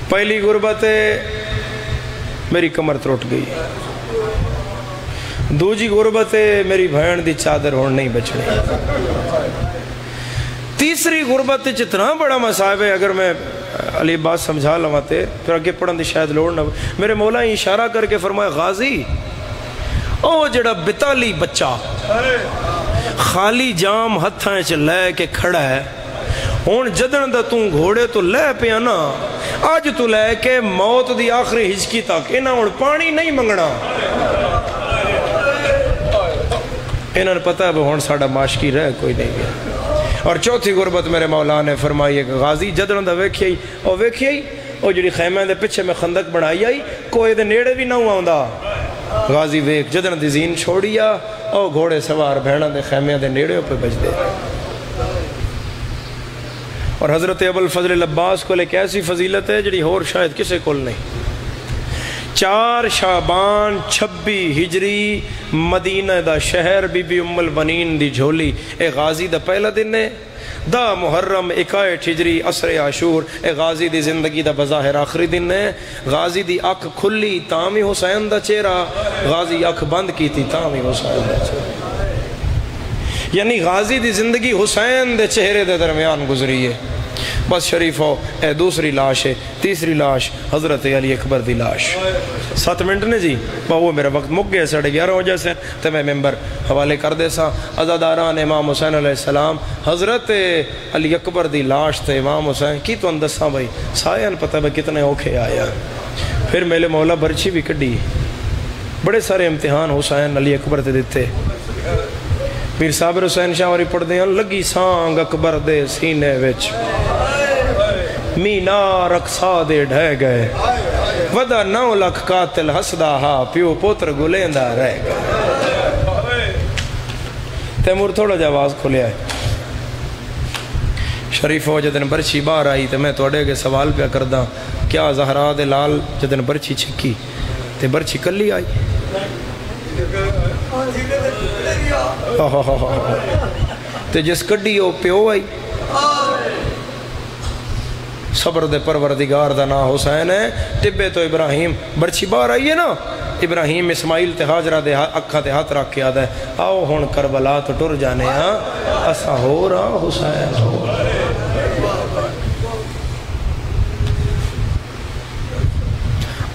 [SPEAKER 1] پہلی غربت میری کمر تروٹ گئی. دوجی غربت میری بھین دی چادر ہون نہیں بچنی. تیسری غربت اتنا بڑا مصائب ہے اگر میں علی بات سمجھا لواتے پھر آگے پڑھن دی شاید لوڑ نہ. میرے مولا اشارہ کر کے فرمایا غازی او جڑا بتالی بچہ خالی جام ہتھاں چ لے کے کھڑا ہے ہون جدن دا توں گھوڑے تو لے پیا نا آج تو لے کے موت دی آخری ہجکی تک انہاں ہون پانی نہیں منگنا. انہاں نے پتہ ہے ہون ساڑا ماشکی رہ کوئی نہیں گیا. اور چوتھی غربت میرے مولا نے فرمائی ہے کہ غازی جدن دا ویکھیائی او جڑی خیمہ دے پچھے میں خندق بنائی آئی کوئی دے نیڑے بھی نہ ہوا ہوندا. غازی ویک جدن دی زین چھوڑیا او گھوڑے سوار بہنہ دے خیمہ دے نیڑے پہ بج دے. اور حضرت ابو الفضل عباس کو ایک ایسی فضیلت ہے جڑی اور شاید کسے کول نہیں. 4 شعبان 26 ہجری مدینہ دا شہر بی بی ام البنین دی جھولی اے غازی دا پہلا دن ہے. 10 محرم 61 ہجری عصر عاشور اے غازی دی زندگی دا بظاہر آخری دن ہے. غازی دی اکھ کھلی تامی حسین دا چہرہ غازی اکھ بند کی تھی تامی حسین دا چہرہ. یعنی غازی دی زندگی حسین دے چہرے دے درمیان گزری ہے. بس شریف ہو اے دوسری لاش ہے. تیسری لاش حضرت علی اکبر دی لاش. 7 منٹ نے جی وہ میرا وقت مک گیا 11:30 ہو جیسے تو میں ممبر حوالے کر دے سا. عزاداران امام حسین علیہ السلام حضرت علی اکبر دی لاش تے امام حسین کی تو اندساں بھائی سایان پتہ بھائی کتنے اوکھے آیا. پھر میلے مولا برچی بھی کڈی. بڑے سارے امتحان حسین علی اکبر تے دیتے. پیر صابر حسین شاہ واری پڑھ دیاں لگی سانگ اکبر دے سینے وچ مینا رقصا دے ڈھے گئے ودا 9 لاکھ قاتل ہسدا ہا پیو پوتر گلیندہ رہ گئے. تیمور تھوڑا جا آواز کھولیا ہے. شریف ہو جدن برچی باہر آئی تو میں توڑے کے سوال پہ کردہ کیا زہرا دے لال جدن برچی چھکی تے برچی کلی آئی. تے جس کڈی ہو پیو آئی. صبر دے پروردگار دا نا حسین ہے. ٹبے تو ابراہیم برچی باہر آئی ہے نا ابراہیم اسماعیل تے حاجرہ دے اکھا تے ہاتھ رکھ کے آدھا ہے آؤ ہون کربلا تو ٹر جانے ہاں اسا ہو رہا حسین ہو رہا.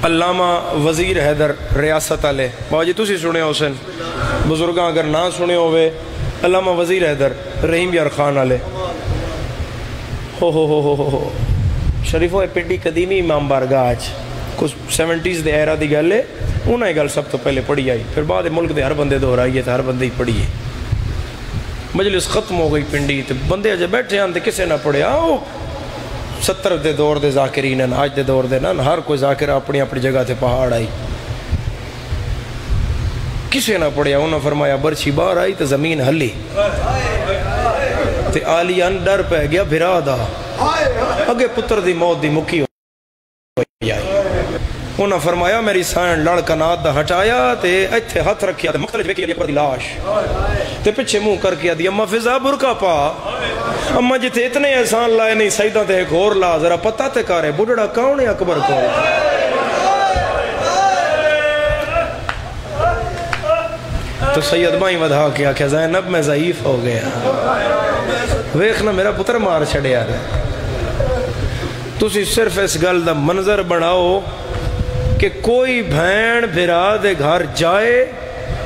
[SPEAKER 1] علامہ وزیر حیدر ریاست والے بابا جی تسی سنے ہو سن بزرگاں اگر نہ سنے ہوئے علامہ وزیر حیدر رحیم یار خان والے ہو شریفو ہے پنڈی قدیمی امام بارگاہ آج کچھ 70s دے ایرا دی گل ہے انہاں ہی گل سب تو پہلے پڑھی آئی پھر بعد ملک دے ہر بندے دہرائی ہے تو ہر بندے ہی پڑھی ہے مجلس ختم ہو گئی پنڈی تو بندے اجے بیٹھے آن تے کسے نہ پڑھے آؤ 70 دے دور دے ذاکرین ہیں آج دے دور دے نا ہر کوئی ذاکر اپنی اپنی جگہ تے پہاڑ آئی کسے نہ پڑھیا انہوں نے فرمایا برچھی باہر آئی تو زمین ہلی تے آلیان ڈر پہ گیا بھرا دا اگے پتر دی موت دی مکی ہوئی آئی انہوں نے فرمایا میری سائن لڑ کنات دا ہٹایا تے ایتھے ہاتھ رکھیا تے مختلف ویکھی اکبر دی لاش تے پچھے منہ کر کے دی اماں فضا برکا پا اماں جتے اتنے احسان لائے نہیں سیدہ تے ایک اور لا ذرا پتہ تے کارے بڑھڑا کون ہے اکبر کو تو سید بھائی ودھا کیا کہ زینب میں ضعیف ہو گیا ویکھنا میرا پتر مار چھڑے آ رہا تسی صرف اس گل دا منظر بناؤ کہ کوئی بھین بھرا دے گھر جائے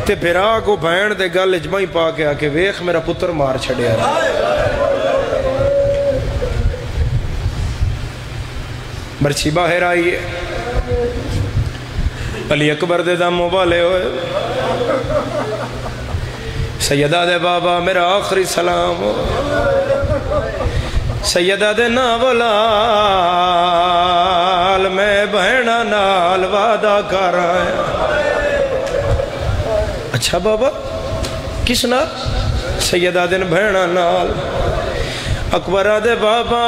[SPEAKER 1] تے بھرا کو بھین دے گل اجمائی پا کے آکے ویکھ میرا پتر مار چھڑے آ رہا برچی باہر آئیے علی اکبر دے دم مبالے ہوئے سیدہ دے بابا میرا آخری سلام ہو سیدہ دے ناولال میں بہنہ نال وعدہ کر آیا اچھا بابا کس نال سیدہ دے بہنہ نال اکبرہ دے بابا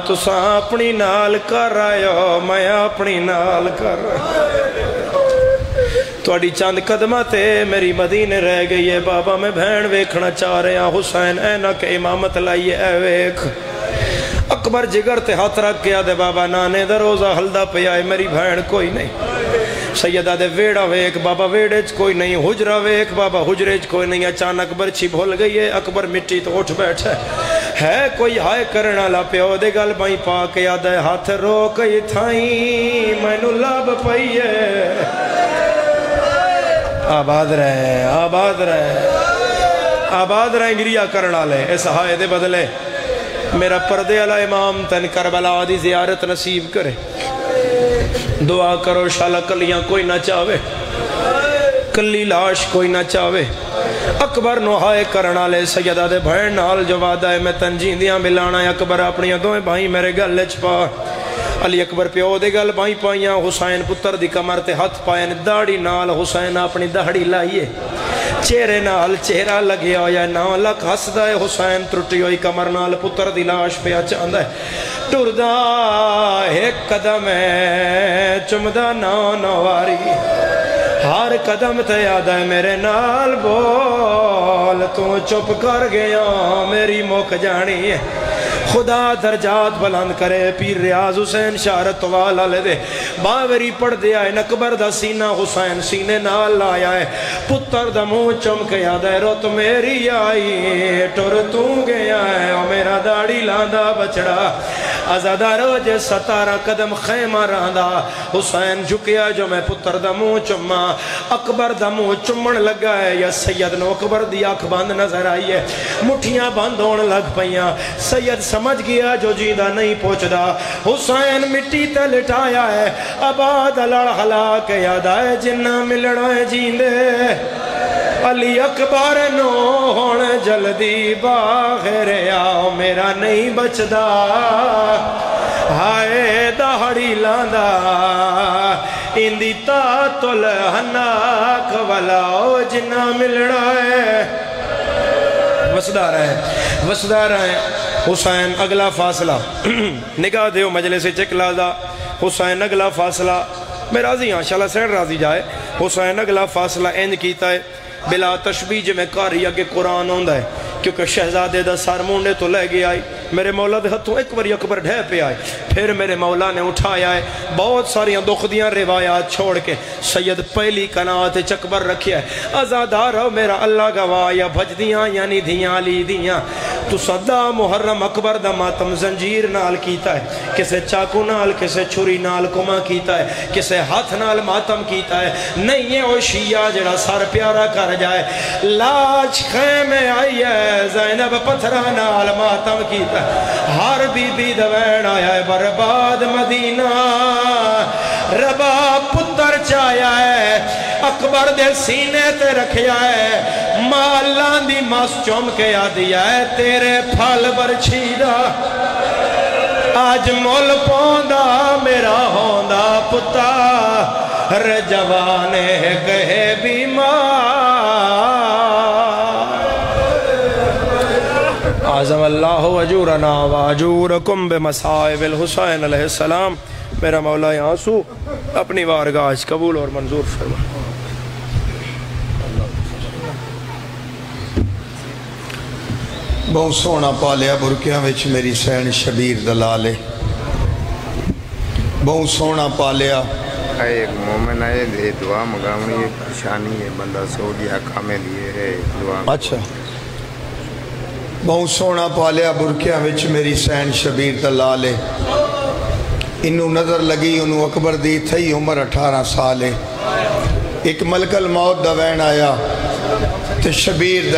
[SPEAKER 1] تو ساں اپنی نال کر آیا میں اپنی نال کر آیا توڑی چاند قدمہ تے میری مدینے رہ گئی ہے بابا میں بھین ویکھنا چاہ رہے ہیں حسین اینا کہ امامت لائیے اے ویکھ اکبر جگر تے ہاتھ رکھ گیا دے بابا نانے دا روزہ ہلدہ پہ آئے میری بھین کوئی نہیں سیدہ دے ویڑا ویک بابا ویڑیج کوئی نہیں حجرہ ویک بابا حجریج کوئی نہیں اچانک برچی بھول گئی ہے اکبر مٹی تو اٹھ بیٹھے ہے کوئی ہائے کرنا لا پیو دے گل بائی پاک یاد ہے ہاتھ روکئی تھائیں میں نو لاب پئیے آباد رہے آباد رہے گریا کرنا لے اس ہائے دے بدلے میرا پردے علی امام تن کربلا دی زیارت نصیب کرے دعا کرو شالا کلیاں کوئی نہ چاہوے کلی لاش کوئی نہ چاہوے اکبر نوہائے کرنا لے سیدہ دے بھین نال جو وعدہ ہے میں تنجیندیاں ملانا ہے اکبر اپنی دوئیں بھائی میرے گل لچ پا علی اکبر پیو دے گل بھائی پائیاں حسین پتر دی کمر تے ہاتھ پائیں داڑی نال حسین اپنی داڑی لائیے چہرے نال چہرہ لگیا ہویا نو لکھ ہسدا ہے حسین ترٹی ہوئی کمر نال پتر دی لاش پہ چاندہ ہے ٹردہ ایک قدم ہے چمدہ نواری ہر قدم تے یاد ہے میرے نال بول تو چپ کر گیا میری موک جانی ہے خدا درجات بلند کرے پیر ریاض حسین شارت والا لے دے باوری پڑھ دیا ہے نکبر دا سینہ حسین سینے نال لایا ہے پتر دا منہ چمک یاد ہے روت میری آئی ٹر تو گیا ہے اور میرا داڑی لاندہ بچڑا ازادہ روج 17 قدم خیمہ راندہ حسین جھکیا جو میں پتر دا منہ چمہ اکبر دا منہ چمن لگا ہے یا سید نو اکبر دی آنکھ بند نظر آئی ہے مٹھیاں بند ہون لگ پئیاں سید سمجھ گیا جو جیدہ نہیں پہنچدا حسین مٹی تے لٹایا ہے آباد لڑ ہلا کے یاد آئے جنہ ملڑائے جیندے علی اکبر نو ہون جلدی باہر آؤ میرا نہیں بچدا ہائے دہڑی لاندہ اندی تاتل ہناک والاؤ جنہ ملڑائے وسدہ رہے حسین اگلا فاصلہ نگاہ دیو مجلس چکلازہ حسین اگلا فاصلہ میں راضی ہاں شاءاللہ سین راضی جائے حسین اگلا فاصلہ اینج کیتا ہے بلا تشبیج میں کاری اگے قرآن ہوندہ ہے کیونکہ شہزادے دا سار مونڈے تو لے گیا آئی میرے مولا دے ہتھوں ایک باری اکبر ڈھے پہ آئے، پھر میرے مولا نے اٹھایا ہے، بہت ساریاں دکھ دیاں روایات چھوڑ کے سید پہلی کنات چکبر رکھیا ہے، ازادارو میرا اللہ گواہ یا بھج دیاں یعنی دیاں لی دیاں، تو صدا محرم اکبر دا ماتم زنجیر نال کیتا ہے، کسے چاکو نال کسے چھری نال کما کیتا ہے، کسے ہاتھ نال ماتم کیتا ہے، نہیں ہے وہ شیعہ جڑا سر پیارا کر جائے، لاج خیمے آئی ہے زینب پتھرہ نال ماتم کیتا ہے، ہر بی بی دوین آیا ہے برباد مدینہ، ربا پتر چایا ہے اکبر دے سینے تے رکھیا ہے، مالان دی ماس چوم کے آدیا ہے تیرے پھال برچھیدہ، آج مول پوندا میرا ہوندا پتر جوانے گئے بیمار، اعظم اللہ اجورنا واجورکم بمصائب الحسین علیہ السلام۔ میرا مولا آنسو اپنی وارگاہ قبول اور منظور فرما۔
[SPEAKER 2] بہت سونا پالیا برکیاں وچ میری سین شبیر دلالے، بہت سونا پالیا
[SPEAKER 3] ایک مومن آئے دے دعا مگاونی ایک پریشانی ہے بندہ سعودیہ کامے لیے ہے دعا۔
[SPEAKER 2] اچھا بہت سونا پالیا برکیاں وچ میری سین شبیر دلالے، انہوں نظر لگی انہوں اکبر دی تھی عمر 18 سالے، ایک ملک الموت دوین آیا تے شبیر